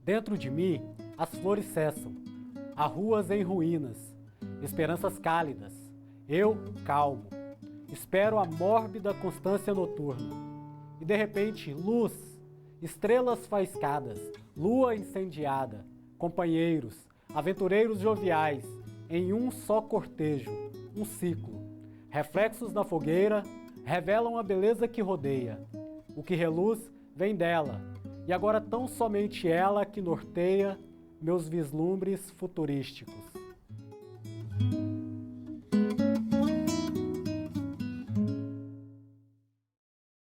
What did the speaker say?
Dentro de mim, as flores cessam, há ruas em ruínas, esperanças cálidas, eu calmo, espero a mórbida constância noturna. E de repente, luz, estrelas faiscadas, lua incendiada, companheiros, aventureiros joviais, em um só cortejo, um ciclo. Reflexos na fogueira revelam a beleza que rodeia. O que reluz vem dela, e agora tão somente ela que norteia meus vislumbres futurísticos.